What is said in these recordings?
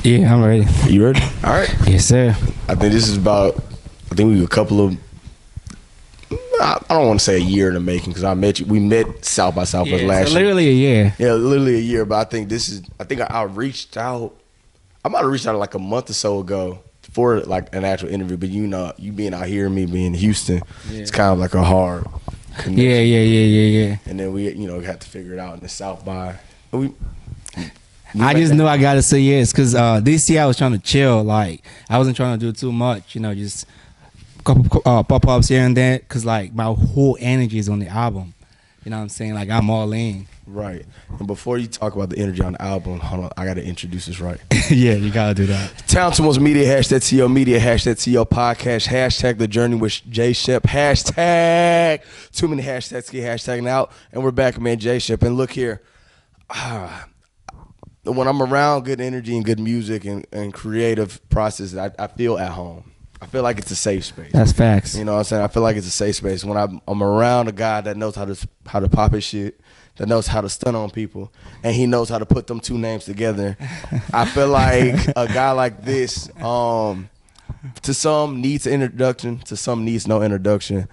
Yeah, I'm ready. You ready? All right. Yes, sir. I think this is about, I think we a couple of, I don't want to say a year in the making because we met South by Southwest last so year. literally a year. Yeah, literally a year. But I think I reached out. I might have reached out like a month or so ago for like an actual interview. But you being out here, me being in Houston, it's kind of like a hard connection. Yeah. And then we, had to figure it out in the South by. I just knew I gotta say yes because this year I was trying to chill. Like I wasn't trying to do too much. Just a couple pop-ups here and there because like my whole energy is on the album. You know what I'm saying? Like I'm all in. Right. And before you talk about the energy on the album, hold on, I gotta introduce this right. Yeah, you gotta do that. TalentedOnes Media, hashtag TO Media, hashtag TO Podcast, hashtag The Journey With Jay Shep, hashtag too many hashtags to get hashtagging out. And we're back, man, Jay Shep. And look here, when I'm around good energy and good music and creative process, I feel at home. I feel like it's a safe space. That's facts. You know what I'm saying? I feel like it's a safe space. When I'm around a guy that knows how to pop his shit, that knows how to stun on people, and he knows how to put them two names together, I feel like a guy like this, to some needs an introduction, to some needs no introduction,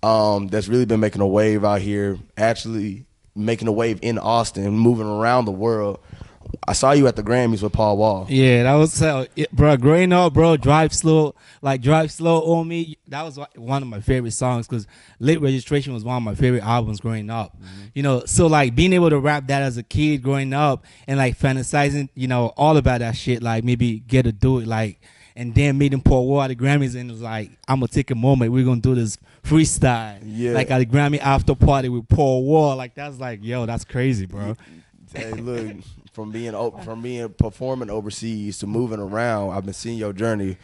that's really been making a wave out here, actually making a wave in Austin, moving around the world. I saw you at the Grammys with Paul Wall. Yeah, that was bro. Growing up, bro, drive slow on me. That was one of my favorite songs because Late Registration was one of my favorite albums growing up. So like being able to rap that as a kid growing up and like fantasizing, all about that shit. Like maybe get to do it, like, and then meeting Paul Wall at the Grammys and it was like, I'm gonna take a moment. We're gonna do this freestyle, like at the Grammy after party with Paul Wall. Like that's like, yo, that's crazy, bro. Hey, look. From being performing overseas to moving around, I've been seeing your journey,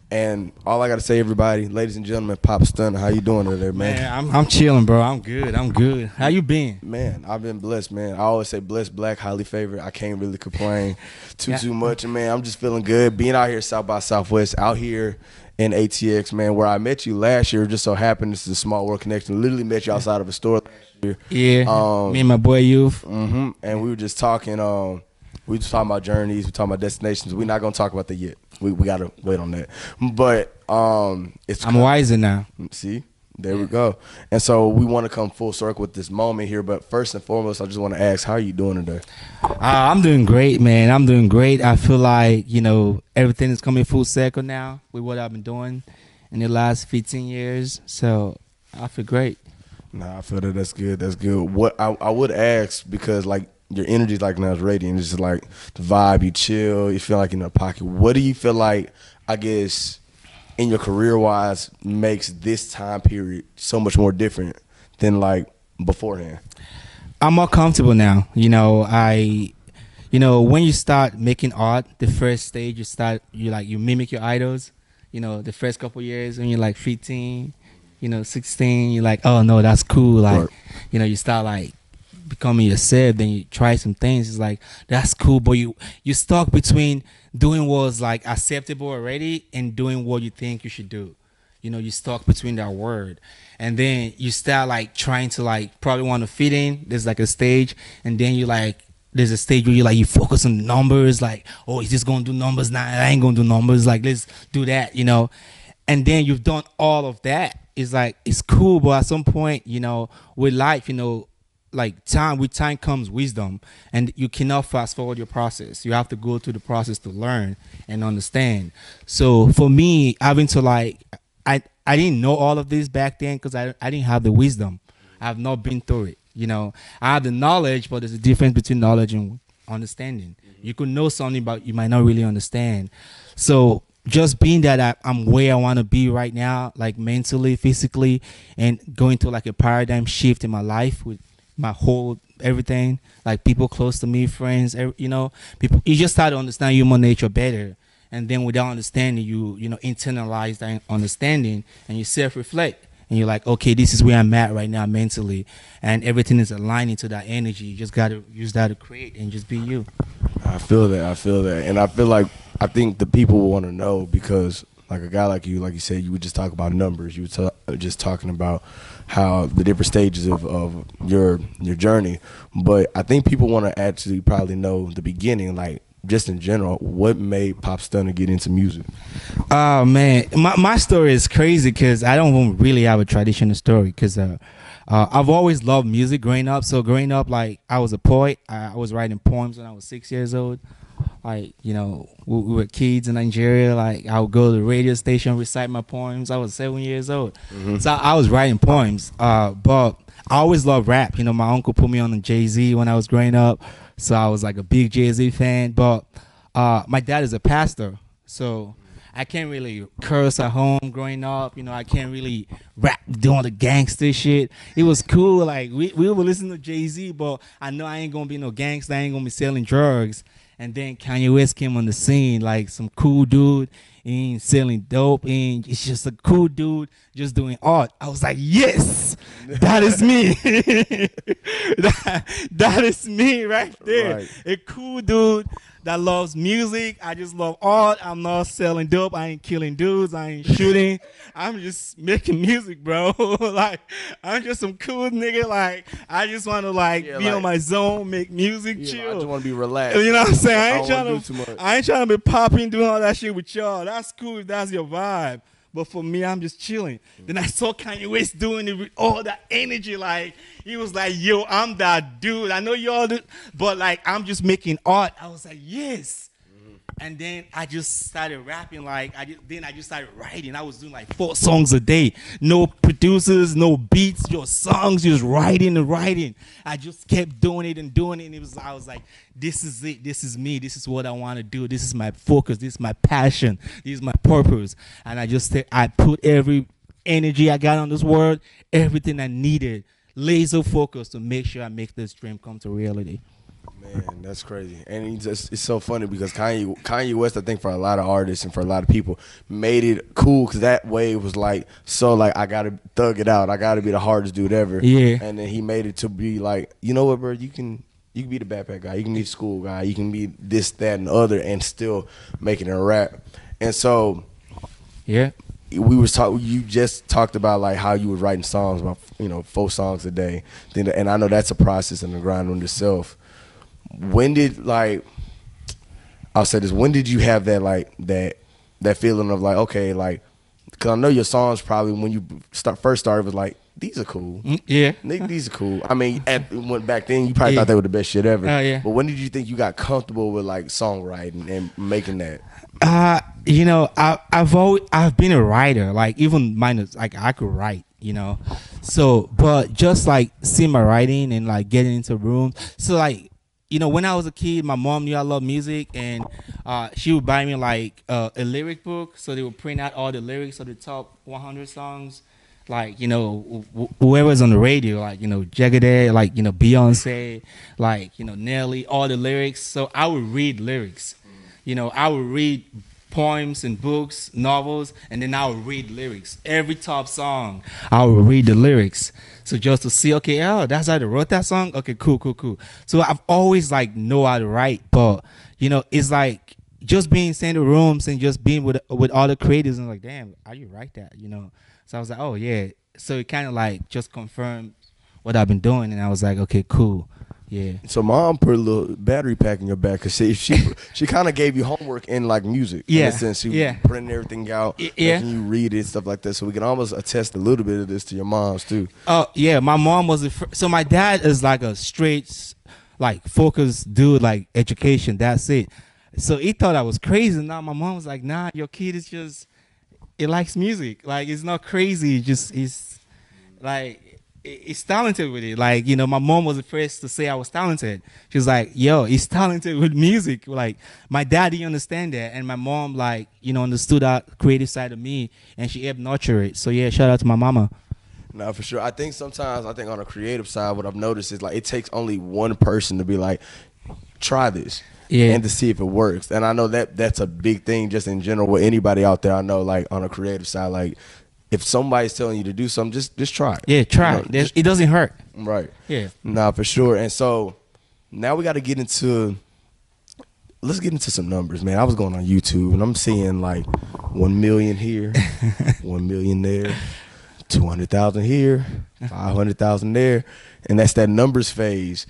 and all I gotta say, everybody, ladies and gentlemen, Pop Stunna, how you doing today, man? Man, I'm chilling, bro. I'm good. How you been? Man, I've been blessed, man. I always say blessed, black, highly favored. I can't really complain too much, and man, I'm just feeling good being out here South by Southwest, out here in ATX, man, where I met you last year. Just so happened this is a small world connection. Literally met you outside of a store last year. Yeah, me and my boy Youth. And we were just talking. We just talking about journeys. We talking about destinations. We're not gonna talk about that yet. We gotta wait on that. But I'm wiser now. See, there we go. And so we want to come full circle with this moment here. But first and foremost, I just want to ask, how are you doing today? I'm doing great, man. I'm doing great. I feel like everything is coming full circle now with what I've been doing in the last 15 years. So I feel great. Nah, I feel that. That's good. That's good. What I would ask, because like, your energy is like now is radiant. It's just like the vibe, you chill, you feel like in a pocket. What do you feel like, I guess, in your career-wise makes this time period so much more different than like beforehand? I'm more comfortable now. When you start making art, the first stage you mimic your idols. The first couple years when you're like 15, 16, you're like, oh no, that's cool. Like, right. You start like becoming yourself, then you try some things, it's like that's cool, but you stuck between doing what's like acceptable already and doing what you think you should do. You stuck between that word, and then you start like trying to like probably want to fit in. There's like a stage, and then there's a stage where you focus on numbers, like, oh, he's just gonna do numbers now, I ain't gonna do numbers, like let's do that, and then you've done all of that. It's like it's cool, but at some point, with life, like with time comes wisdom, and you cannot fast forward your process. You have to go through the process to learn and understand. So for me, having to I didn't know all of this back then because I didn't have the wisdom. I've not been through it. I have the knowledge, but there's a difference between knowledge and understanding. You could know something, but you might not really understand. So just being that I'm where I want to be right now, like mentally, physically, and going through like a paradigm shift in my life with my whole everything, like people close to me, friends, people, you just start to understand human nature better, and then without understanding, you internalize that understanding and you self-reflect, and you're like, okay, this is where I'm at right now mentally, and everything is aligning to that energy. You just got to use that to create and just be you. I feel that, and I feel like I think the people will want to know, because like a guy like you said, you would just talk about numbers. You were just talking about how the different stages of your journey. But I think people want to actually probably know the beginning, like just in general, what made Pop Stunna get into music? Oh man, my story is crazy because I don't really have a traditional story because I've always loved music growing up. So growing up, like I was a poet. I was writing poems when I was 6 years old. Like we were kids in Nigeria. Like I would go to the radio station, recite my poems. I was 7 years old, so I was writing poems. But I always loved rap. My uncle put me on the Jay-Z when I was growing up, so I was like a big Jay-Z fan. But my dad is a pastor, so I can't really curse at home growing up. I can't really rap doing the gangster shit. It was cool. Like we were listening to Jay-Z, but I know I ain't gonna be no gangster. I ain't gonna be selling drugs. And then Kanye West came on the scene, like some cool dude, and selling dope, and it's just a cool dude just doing art. I was like, yes, that is me. that is me right there. Right. A cool dude that loves music. I just love art. I'm not selling dope. I ain't killing dudes. I ain't shooting. I'm just making music, bro. Like, I'm just some cool nigga. Like, I just want to be on my zone, make music, chill. I just want to be relaxed. You know what I'm saying? I ain't trying to be popping, doing all that shit with y'all. That's cool if that's your vibe. But for me, I'm just chilling. Then I saw Kanye West doing it with all that energy. Like, he was like, yo, I'm that dude. I know y'all do, but like, I'm just making art. I was like, yes. And then I just started rapping. Like, I just started writing. I was doing like 4 songs a day. No producers, no beats, just songs, just writing and writing. I just kept doing it and doing it. And I was like, this is it. This is me. This is what I want to do. This is my focus. This is my passion. This is my purpose. And I put every energy I got on this world, everything I needed, laser focus to make sure I make this dream come to reality. Man, that's crazy. And it's so funny because Kanye West, I think for a lot of artists and for a lot of people, made it cool because that wave was like, I got to thug it out. I got to be the hardest dude ever. Yeah. And then he made it to be like, you know what, bro, you can be the backpack guy. You can be the school guy. You can be this, that, and the other and still making it a rap. And so, yeah. You just talked about like how you were writing songs, about 4 songs a day. And I know that's a process and a grind on itself. When did I'll say this, when did you have that that feeling of like, okay, like, because I know your songs probably when you first started was like, these are cool. Yeah. These are cool. I mean, back then you probably thought they were the best shit ever. Yeah. But when did you think you got comfortable with like songwriting and making that? I've been a writer. Like even mine is like I could write. So but just like seeing my writing and like getting into rooms. So like, when I was a kid, my mom knew I love music, and she would buy me like a lyric book. So they would print out all the lyrics of the top 100 songs, like whoever's on the radio, like Jagade, like Beyonce, like Nelly, all the lyrics. So I would read lyrics. I would read poems and books, novels, and then I would read lyrics. Every top song, I would read the lyrics. So just to see, okay, that's how they wrote that song. Okay, cool. So I've always know how to write, but it's like just being in the rooms and just being with all the creators and like, damn, how you write that? So I was like, oh yeah. So it kind of like just confirmed what I've been doing, and I was like, okay, cool. Yeah. So mom put a little battery pack in your back because she kind of gave you homework in like music. Yeah. In a sense, she printing everything out, making you read it and stuff like that. So we can almost attest a little bit of this to your moms too. Oh yeah, my mom was so my dad is like a straight, like focused dude, like education. That's it. So he thought I was crazy. Now my mom was like, nah, your kid is just, it likes music. Like it's not crazy. It's like. He's talented with it. Like, my mom was the first to say I was talented. She was like, yo, he's talented with music. Like, my dad didn't understand that. And my mom, like, understood that creative side of me. And she helped nurture it. So, yeah, shout out to my mama. No, for sure. I think sometimes, on a creative side, what I've noticed is, like, it takes only one person to be like, try this. Yeah. And to see if it works. And I know that's a big thing just in general with anybody out there. I know, like, on a creative side, like, if somebody's telling you to do something, just try it. Yeah, try it. It doesn't hurt. Right. Yeah. Nah, for sure. And so now we got to let's get into some numbers, man. I was going on YouTube and I'm seeing like 1 million here, 1 million there, 200,000 here, 500,000 there. And that's that numbers phase.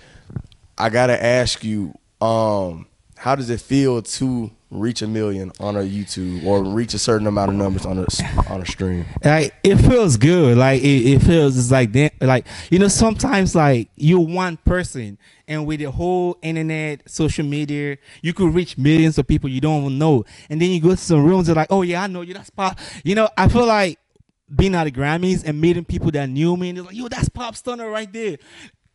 I got to ask you, how how does it feel to reach 1 million on a YouTube or reach a certain amount of numbers on a stream? Like it feels good. Like it feels it's like like sometimes like you're one person, and with the whole internet, social media, you could reach millions of people you don't even know. And then you go to some rooms, they're like, oh yeah, I know you. That's Pop. I feel like being at the Grammys and meeting people that knew me, and they're like, yo, that's Pop Stunna right there.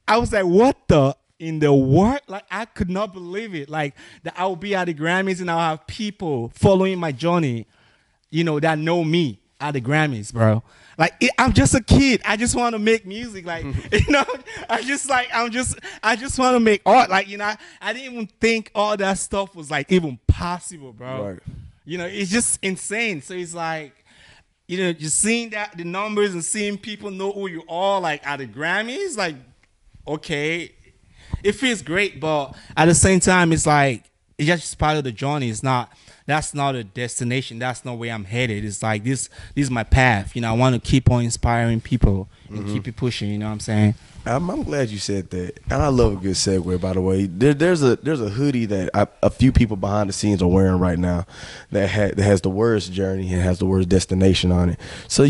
I was like, what the in the world? Like, I could not believe it. Like, that I will be at the Grammys and I'll have people following my journey, that know me at the Grammys, bro. Like, I'm just a kid. I just want to make music. Like, I just want to make art. Like, I didn't even think all that stuff was like even possible, bro. Right. It's just insane. So it's like, just seeing that the numbers and seeing people know who you are, like at the Grammys, like, okay, it feels great, but at the same time, it's like it's just part of the journey. That's not a destination. That's not where I'm headed. It's like this is my path. I want to keep on inspiring people and keep it pushing. You know what I'm saying? I'm glad you said that, and I love a good segue. By the way, there's a hoodie that a few people behind the scenes are wearing right now that has the words journey and has the words destination on it. So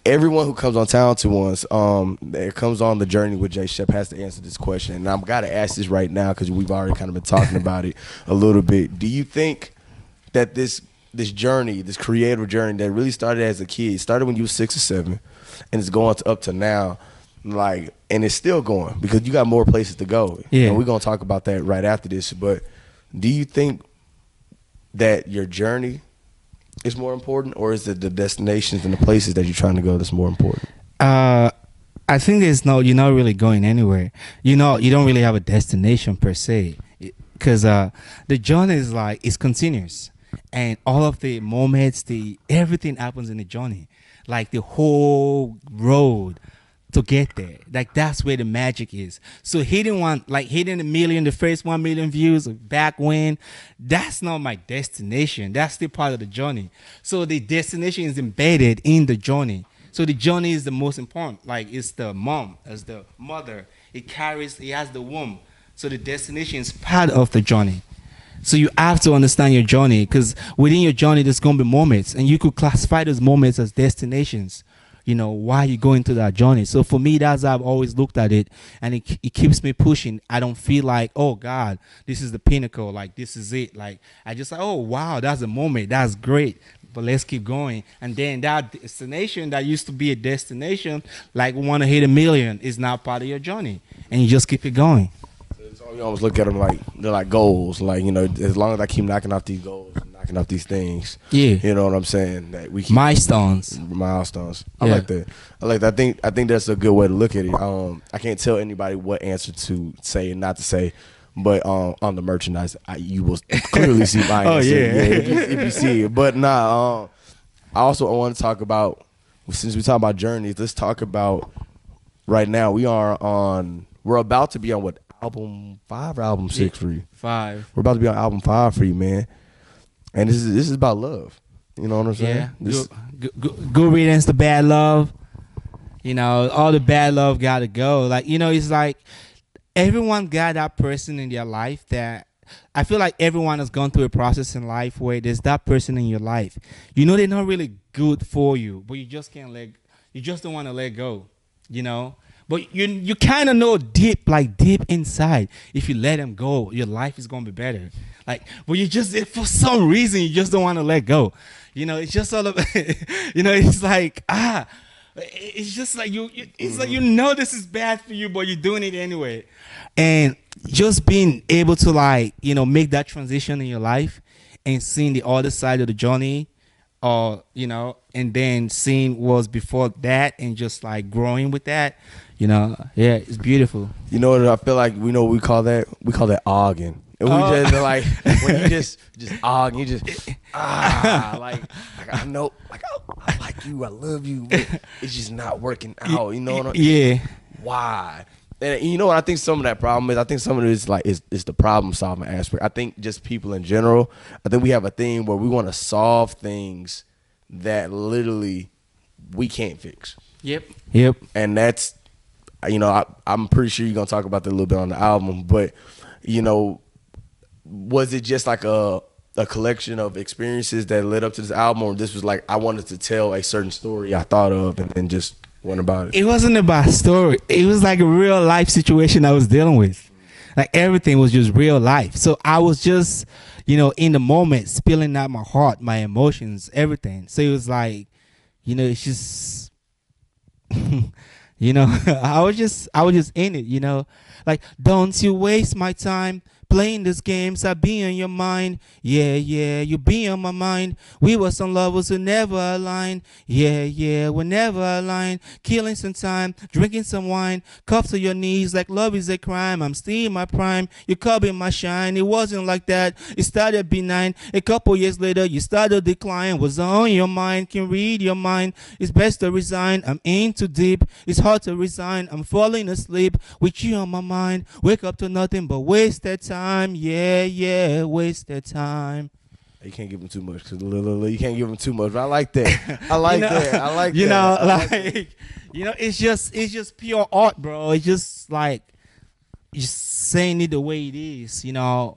everyone who comes on TalentedOnes, that comes on the Journey with Jay Shep has to answer this question, and I've got to ask this right now because we've already kind of been talking about it a little bit. Do you think that this journey, this creative journey that really started as a kid, started when you were 6 or 7, and it's going up to now, like, and it's still going because you got more places to go. Yeah. And we're gonna talk about that right after this. But do you think that your journey is more important, or is it the destinations and the places that you're trying to go that's more important? I think you're not really going anywhere. You don't really have a destination per se, because the journey is like it's continuous, and all of the moments, everything happens in the journey, like the whole road to get there. Like that's where the magic is. So hitting 1 million, the first 1 million views back when, that's not my destination. That's still part of the journey. So the destination is embedded in the journey. So the journey is the most important. Like it's the mom, as the mother. It has the womb. So the destination is part of the journey. So you have to understand your journey, because within your journey there's gonna be moments, and you could classify those moments as destinations. Why you go into that journey. So for me, that's how I've always looked at it, and it keeps me pushing. I don't feel like, oh God, this is the pinnacle, like this is it. Like I just like, oh wow, that's a moment, that's great, but let's keep going. And then that destination that used to be a destination, like we want to hit 1 million, is now part of your journey, and you just keep it going. So you always look at them like they're like goals. Like, as long as I keep knocking off these goals, knocking off these things. Yeah. You know what I'm saying? That we keep Milestones. I like that. I think that's a good way to look at it. I can't tell anybody what answer to say and not to say, but on the merchandise, you will clearly see my answer. If you see it. But I also want to talk about, since we talk about journeys, let's talk about right now. We're about to be on what, album 5 or album 6 for you? 5. We're about to be on album 5 for you, man. And this is about love. You know what I'm saying? Yeah. Good Riddance To Bad Love. All the bad love gotta go. Like, it's like everyone got that person in their life that I feel like everyone has gone through a process in life where there's that person in your life. They're not really good for you, but you just don't want to let go, But you kind of know deep inside, if you let them go, your life is gonna be better. Like, but for some reason you just don't want to let go. It's just all of, it's like it's just like it's like this is bad for you, but you're doing it anyway. And just being able to make that transition in your life and seeing the other side of the journey, and then seeing what was before that and just like growing with that. It's beautiful. You know what I feel like? We call that ogging. And we just like when you just og, you just like I know, like I like you, I love you, but it's just not working out. You know what I mean? Yeah. Why? And you know what I think some of that problem is? I think some of it is like is the problem solving aspect. I think just people in general, I think we have a thing where we want to solve things that literally we can't fix. Yep. And that's, I'm pretty sure you're gonna talk about that a little bit on the album, but was it just like a collection of experiences that led up to this album, or this was like I wanted to tell a certain story I thought of and then just went about it? It wasn't about story. It was like a real life situation I was dealing with. Like everything was just real life. So I was just, in the moment, spilling out my heart, my emotions, everything. So it was like, it's just, I was just in it. Like, don't you waste my time playing these games. I be on your mind. Yeah, you be on my mind. We were some lovers who never aligned. Yeah, we never aligned. Killing some time, drinking some wine. Cuffs to your knees like love is a crime. I'm still in my prime. You covered my shine. It wasn't like that. It started benign. A couple years later, you started decline. Was on your mind. Can read your mind. It's best to resign. I'm in too deep. It's hard to resign. I'm falling asleep with you on my mind. Wake up to nothing but wasted time. Yeah, wasted time. You can't give him too much, cause you can't give him too much. But I like that. I like that. I like that. It's just pure art, bro. It's just like just saying it the way it is. Yeah,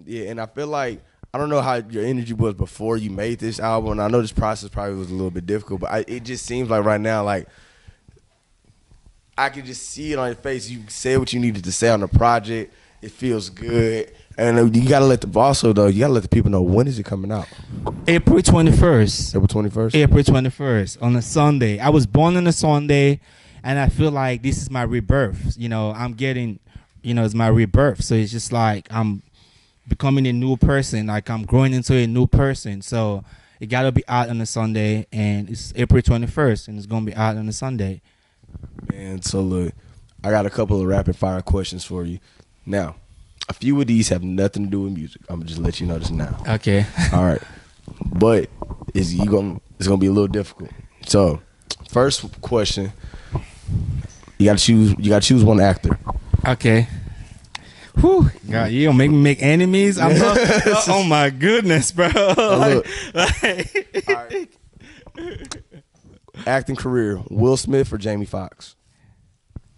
and I feel like I don't know how your energy was before you made this album. And I know this process probably was a little bit difficult, but it just seems like right now, like I can just see it on your face. You said what you needed to say on the project. It feels good. And you gotta let the people know, when is it coming out? April 21st. April 21st? April 21st on a Sunday. I was born on a Sunday, and I feel like this is my rebirth. I'm getting, it's my rebirth. So it's just like I'm becoming a new person. Like I'm growing into a new person. So it gotta be out on a Sunday, and it's April 21st, and it's gonna be out on a Sunday. Man, so look, I got a couple of rapid fire questions for you. Now, a few of these have nothing to do with music. I'm gonna just let you know this now. Okay. All right. But it's gonna be a little difficult. So, first question, you gotta choose one actor. Okay. Whew. God, you gonna make me make enemies? Oh my goodness, bro. All right. Acting career, Will Smith or Jamie Foxx?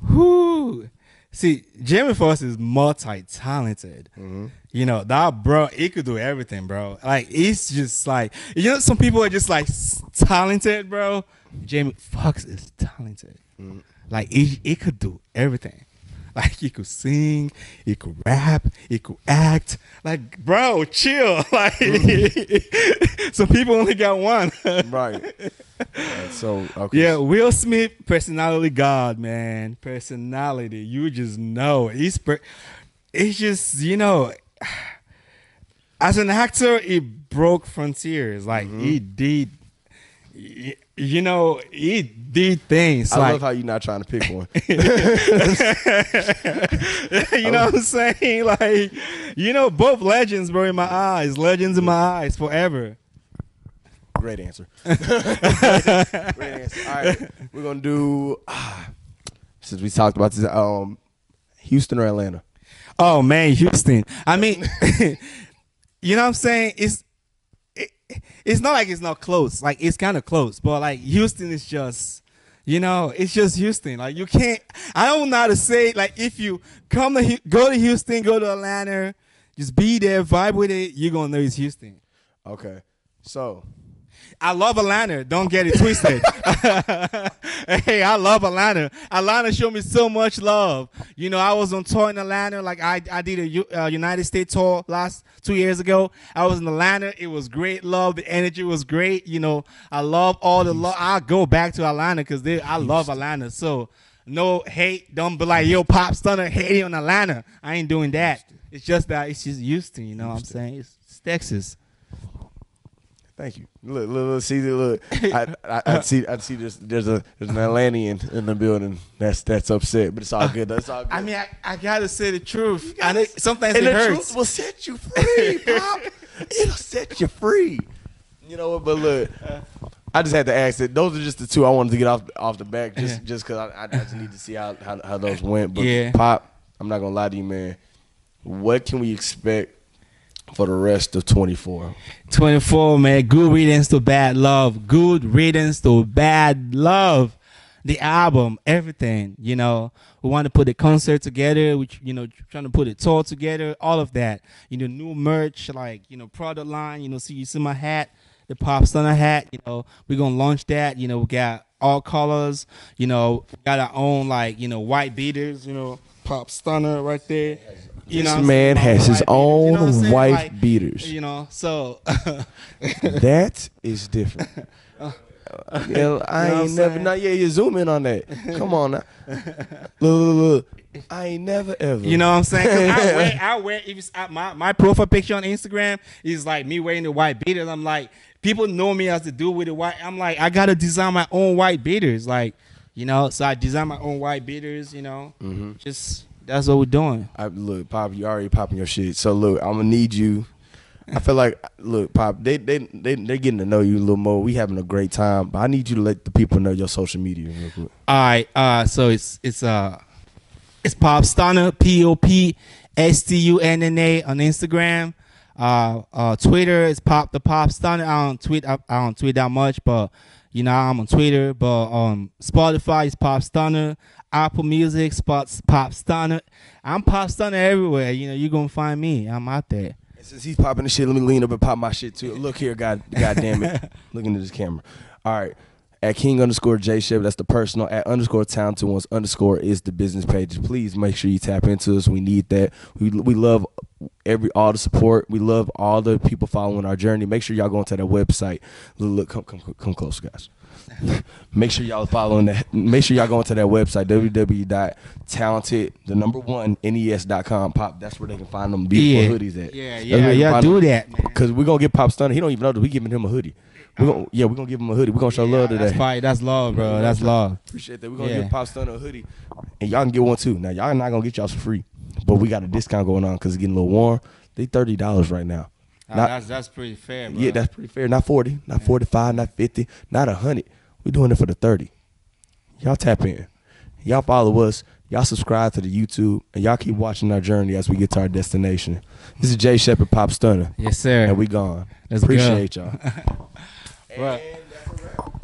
Whoo. See, Jamie Foxx is multi-talented. Mm-hmm. That bro, he could do everything, bro. Like, he's just like, some people are just like talented, bro. Jamie Foxx is talented. Mm-hmm. Like, he could do everything. Like, he could sing, he could rap, he could act. Like, bro, chill. Like, some people only got one. Right. So, okay. Yeah, Will Smith, personality God, man. Personality. You just know. It's just, as an actor, he broke frontiers. Like, he did, he did things. I love how you're not trying to pick one. You know what I'm saying? Like, both legends, bro, in my eyes. Legends in my eyes forever. Great answer. Great answer. All right, we're gonna do. Since we talked about this, Houston or Atlanta? Oh man, Houston. I mean, you know what I'm saying? It's not like it's not close. Like, it's kind of close, but like Houston is just, it's just Houston. Like, you can't. I don't know how to say. Like, if you go to Houston, go to Atlanta, just be there, vibe with it. You're gonna know it's Houston. Okay, so. I love Atlanta. Don't get it twisted. Hey, I love Atlanta. Atlanta showed me so much love. I was on tour in Atlanta. Like, I did a United States tour last 2 years ago. I was in Atlanta. It was great love. The energy was great. I love all the love. I'll go back to Atlanta because I love Atlanta. So, no hate. Don't be like, yo, Pop Stunna hating on Atlanta. I ain't doing that. It's just that it's just Houston. You know what I'm saying? It's Texas. Thank you. Look, see, look. I see. There's an Atlantean in the building that's upset, but it's all good. That's all good. I mean, I gotta say the truth. Sometimes and it the hurts. Truth will set you free, Pop. It'll set you free. You know what? But look, I just had to ask it. Those are just the two I wanted to get off the back, just because I just need to see how those went. But yeah. Pop, I'm not gonna lie to you, man. What can we expect for the rest of 24? 24, man. Good riddance to bad love. Good riddance to bad love. the album, everything. You know, we want to put the concert together. Which trying to put a tour together. All of that. You know, new merch, like product line. You know, see, you see my hat, the Pop Stunna hat. You know, we're gonna launch that. You know, we got all colors. You know, we got our own like white beaters. You know, Pop Stunna right there. This man has his own white like, beaters. So that is different. I ain't never. Now, yeah, you zoom in on that. Come on now. Look. I ain't never ever. You know what I'm saying? 'Cause I wear. If it's my profile picture on Instagram is like me wearing the white beaters. I'm like, people know me as the dude with the white. I'm like, I gotta design my own white beaters. Like, so I design my own white beaters. Just that's what we're doing. Look, Pop, you already popping your shit. So look, I'm gonna need you. I feel like, look, Pop, they're getting to know you a little more. We having a great time, but I need you to let the people know your social media real quick. All right, so it's Pop Stunna, POPSTUNNA on Instagram. Twitter is Pop Stunna. I don't tweet that much, but I'm on Twitter. But Spotify is Pop Stunna. Apple Music, Pop Stunna. I'm Pop Stunna everywhere. You're gonna find me. I'm out there. Since he's popping the shit, let me lean up and pop my shit too. Look here, God damn it. Look into this camera. All right. At King_Jay Shep, that's the personal. At _TalentedOnes_ is the business page. Please make sure you tap into us. We need that. We love all the support. We love all the people following our journey. Make sure y'all go into that website. Look, come close, guys. Make sure y'all following that. Make sure y'all go into that website, www.talented_nes.com. Pop, that's where they can find them beautiful hoodies at. Yeah, do that, man. Because we're gonna get Pop Stunna. He don't even know that we giving him a hoodie. We're gonna give him a hoodie. We're gonna show love today. That's love, bro. That's love. Appreciate that. We're gonna give Pop Stunna a hoodie, and y'all can get one too. Now y'all not gonna get y'all for free, but we got a discount going on because it's getting a little warm. They $30 right now. That's pretty fair, bro. Yeah, that's pretty fair. Not 40, not 45, not 50, not 100. We're doing it for the 30. Y'all tap in. Y'all follow us. Y'all subscribe to the YouTube, and y'all keep watching our journey as we get to our destination. This is Jay Shep and Pop Stunna. Yes, sir. And we gone. Let's Appreciate y'all. Right. And that's a wrap.